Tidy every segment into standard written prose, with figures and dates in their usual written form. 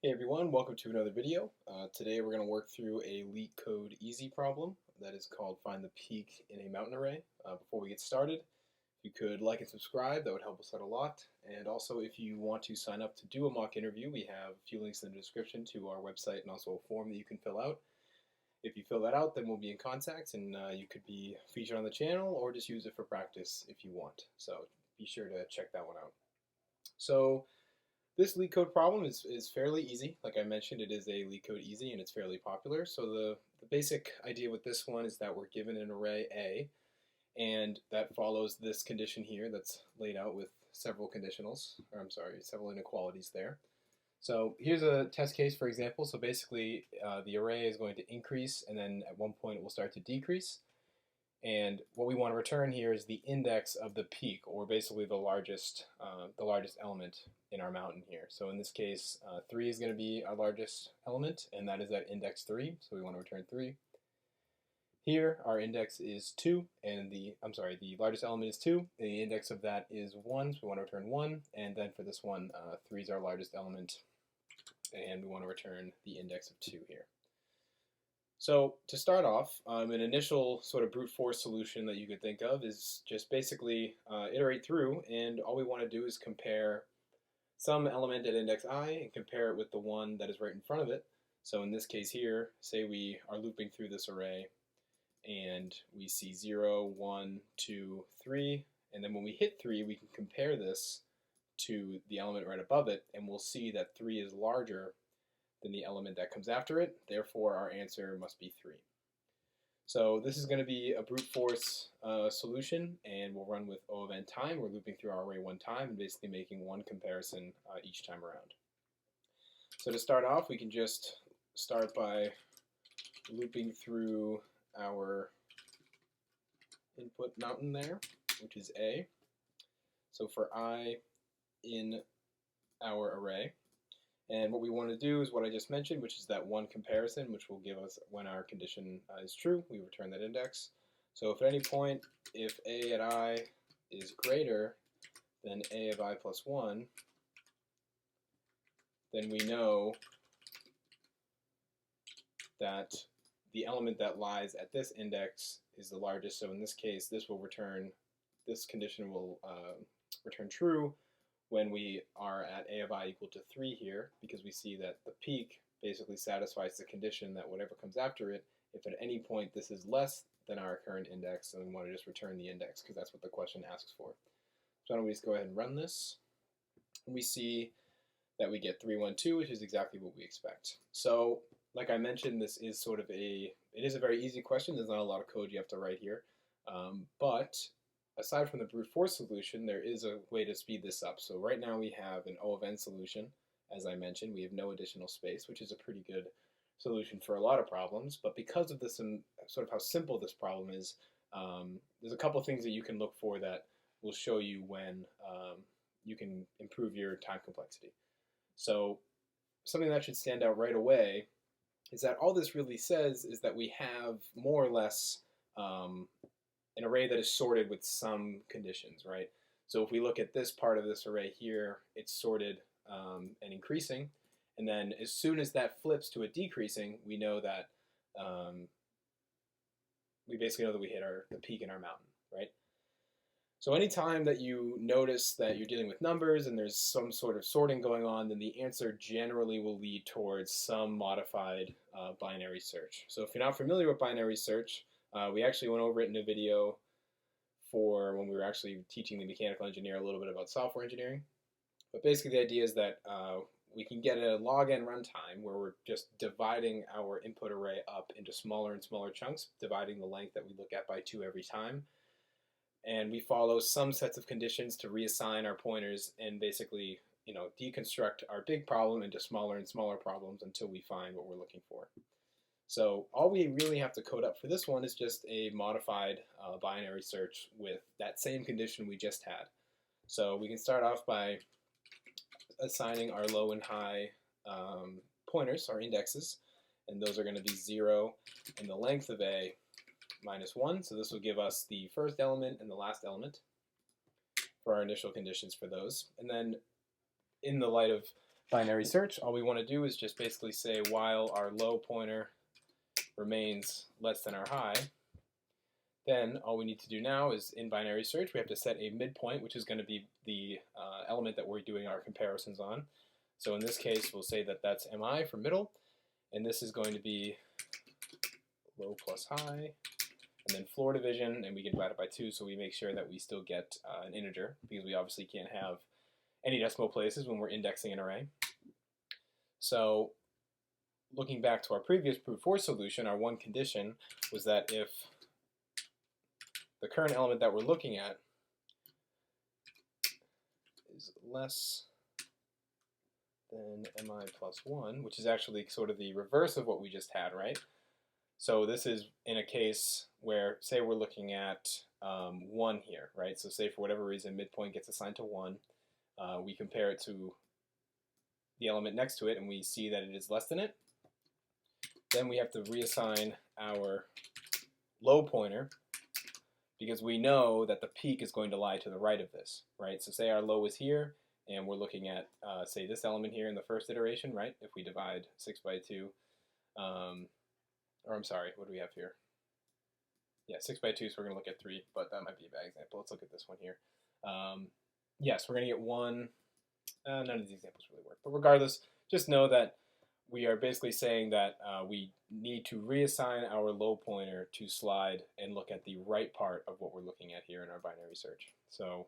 Hey everyone, welcome to another video. Today we're going to work through a LeetCode easy problem that is called Find the Peak in a Mountain Array. Before we get started, if you could like and subscribe, that would help us out a lot. And also if you want to sign up to do a mock interview, we have a few links in the description to our website and also a form that you can fill out. If you fill that out, then we'll be in contact and you could be featured on the channel or just use it for practice if you want. So be sure to check that one out. So this LeetCode problem is fairly easy. Like I mentioned, it is a LeetCode easy and it's fairly popular. So the basic idea with this one is that we're given an array A, and that follows this condition here that's laid out with several conditionals, or I'm sorry, several inequalities there. So here's a test case, for example. So basically, the array is going to increase, and then at one point it will start to decrease. And what we want to return here is the index of the peak, or basically the largest element in our mountain here. So in this case, 3 is going to be our largest element, and that is at index 3. So we want to return 3. Here, our index is 2, and the largest element is 2. And the index of that is 1, so we want to return 1. And then for this one, 3 is our largest element, and we want to return the index of 2 here. So to start off, an initial sort of brute force solution that you could think of is just basically iterate through, and all we want to do is compare some element at index I and compare it with the one that is right in front of it. So in this case here, say we are looping through this array and we see 0, 1, 2, 3, and then when we hit 3, we can compare this to the element right above it, and we'll see that 3 is larger than the element that comes after it. Therefore, our answer must be 3. So this is going to be a brute force solution, and we'll run with O of n time. We're looping through our array one time and basically making one comparison each time around. So to start off, we can just start by looping through our input mountain there, which is A. So for I in our array, and what we want to do is what I just mentioned, which is that one comparison, which will give us when our condition is true, we return that index. So if at any point, if A at I is greater than A of I plus 1, then we know that the element that lies at this index is the largest. So in this case, this condition will return true when we are at A of I equal to 3 here, because we see that the peak basically satisfies the condition that whatever comes after it, if at any point this is less than our current index, then we want to just return the index, because that's what the question asks for. So why don't we just go ahead and run this, and we see that we get 3, 1, 2, which is exactly what we expect. So like I mentioned, this is it is a very easy question. There's not a lot of code you have to write here, but aside from the brute force solution, there is a way to speed this up. So right now we have an O of n solution. As I mentioned, we have no additional space, which is a pretty good solution for a lot of problems. But because of this and sort of how simple this problem is, there's a couple things that you can look for that will show you when you can improve your time complexity. So something that should stand out right away is that all this really says is that we have more or less an array that is sorted with some conditions, right? So if we look at this part of this array here, it's sorted and increasing. And then as soon as that flips to a decreasing, we know that we basically know that we hit the peak in our mountain, right? So anytime that you notice that you're dealing with numbers and there's some sort of sorting going on, then the answer generally will lead towards some modified binary search. So if you're not familiar with binary search, we actually went over it in a video for when we were actually teaching the mechanical engineer a little bit about software engineering. But basically the idea is that we can get a log n runtime where we're just dividing our input array up into smaller and smaller chunks, dividing the length that we look at by 2 every time. And we follow some sets of conditions to reassign our pointers and basically, deconstruct our big problem into smaller and smaller problems until we find what we're looking for. So all we really have to code up for this one is just a modified binary search with that same condition we just had. So we can start off by assigning our low and high pointers, our indexes, and those are going to be 0 and the length of A minus 1. So this will give us the first element and the last element for our initial conditions for those. And then in the light of binary search, all we want to do is just basically say while our low pointer remains less than our high, then all we need to do now is in binary search we have to set a midpoint, which is going to be the element that we're doing our comparisons on. So in this case we'll say that that's mi for middle, and this is going to be low plus high, and then floor division, and we can divide it by 2 so we make sure that we still get an integer, because we obviously can't have any decimal places when we're indexing an array. So looking back to our previous brute force solution, our one condition was that if the current element that we're looking at is less than mi plus 1, which is actually sort of the reverse of what we just had, right? So this is in a case where, say we're looking at 1 here, right? So say for whatever reason midpoint gets assigned to 1, we compare it to the element next to it and we see that it is less than it. Then we have to reassign our low pointer, because we know that the peak is going to lie to the right of this, right? So say our low is here, and we're looking at, say, this element here in the first iteration, right? If we divide 6 by 2, or I'm sorry, what do we have here? Yeah, 6 by 2, so we're going to look at 3, but that might be a bad example. Let's look at this one here. Yes, we're going to get 1. None of these examples really work, but regardless, just know that we are basically saying that we need to reassign our low pointer to slide and look at the right part of what we're looking at here in our binary search. So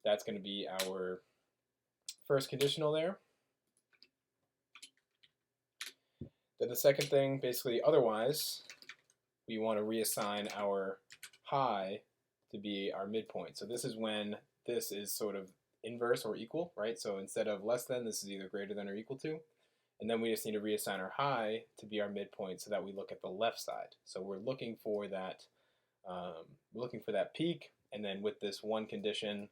that's going to be our first conditional there. Then the second thing, basically otherwise, we want to reassign our high to be our midpoint. So this is when this is sort of inverse or equal, right? So instead of less than, this is either greater than or equal to. And then we just need to reassign our high to be our midpoint so that we look at the left side. So we're looking for that peak, and then with this one condition,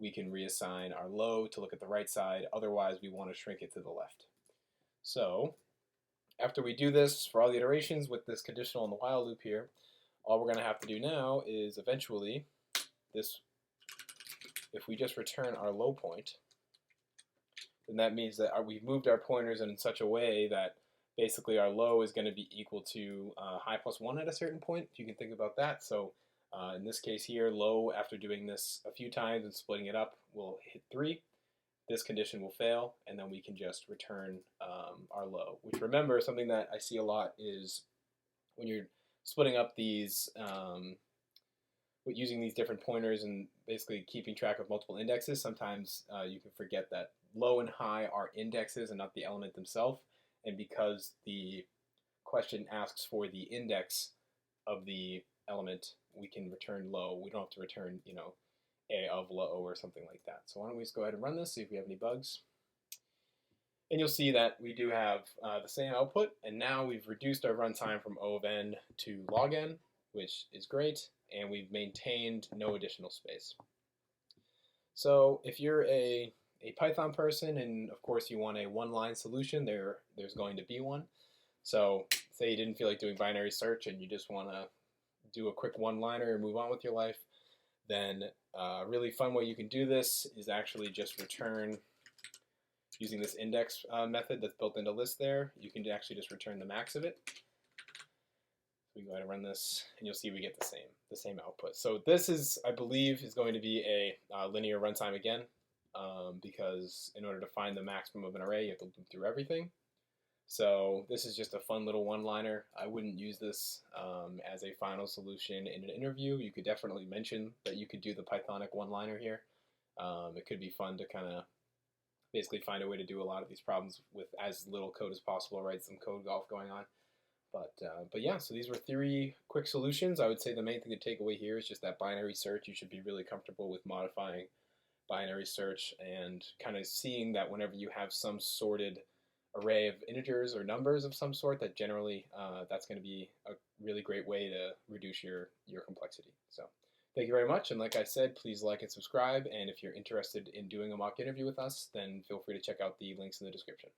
we can reassign our low to look at the right side. Otherwise, we want to shrink it to the left. So after we do this for all the iterations with this conditional in the while loop here, all we're going to have to do now is eventually this. If we just return our low point, then that means that we've moved our pointers in such a way that basically our low is going to be equal to high plus 1 at a certain point. You can think about that. So in this case here, low, after doing this a few times and splitting it up, will hit 3. This condition will fail, and then we can just return our low. Which, remember, something that I see a lot is when you're splitting up these using these different pointers and basically keeping track of multiple indexes, sometimes you can forget that low and high are indexes and not the element themselves. And because the question asks for the index of the element, we can return low. We don't have to return, a of low or something like that. So why don't we just go ahead and run this, see if we have any bugs. And you'll see that we do have the same output, and now we've reduced our runtime from O of n to log n, which is great, and we've maintained no additional space. So if you're a Python person, and of course you want a one-line solution, there's going to be one. So say you didn't feel like doing binary search and you just want to do a quick one-liner and move on with your life, then a really fun way you can do this is actually just return, using this index method that's built into list there, you can actually just return the max of it. We go ahead and run this, and you'll see we get the same output. So this is, I believe, is going to be a linear runtime again, because in order to find the maximum of an array, you have to loop through everything. So this is just a fun little one-liner. I wouldn't use this as a final solution in an interview. You could definitely mention that you could do the Pythonic one-liner here. It could be fun to kind of basically find a way to do a lot of these problems with as little code as possible, right? Some code golf going on. But yeah, so these were 3 quick solutions. I would say the main thing to take away here is just that binary search. You should be really comfortable with modifying binary search and kind of seeing that whenever you have some sorted array of integers or numbers of some sort, that generally that's going to be a really great way to reduce your complexity. So thank you very much, and like I said, please like and subscribe, and if you're interested in doing a mock interview with us, then feel free to check out the links in the description.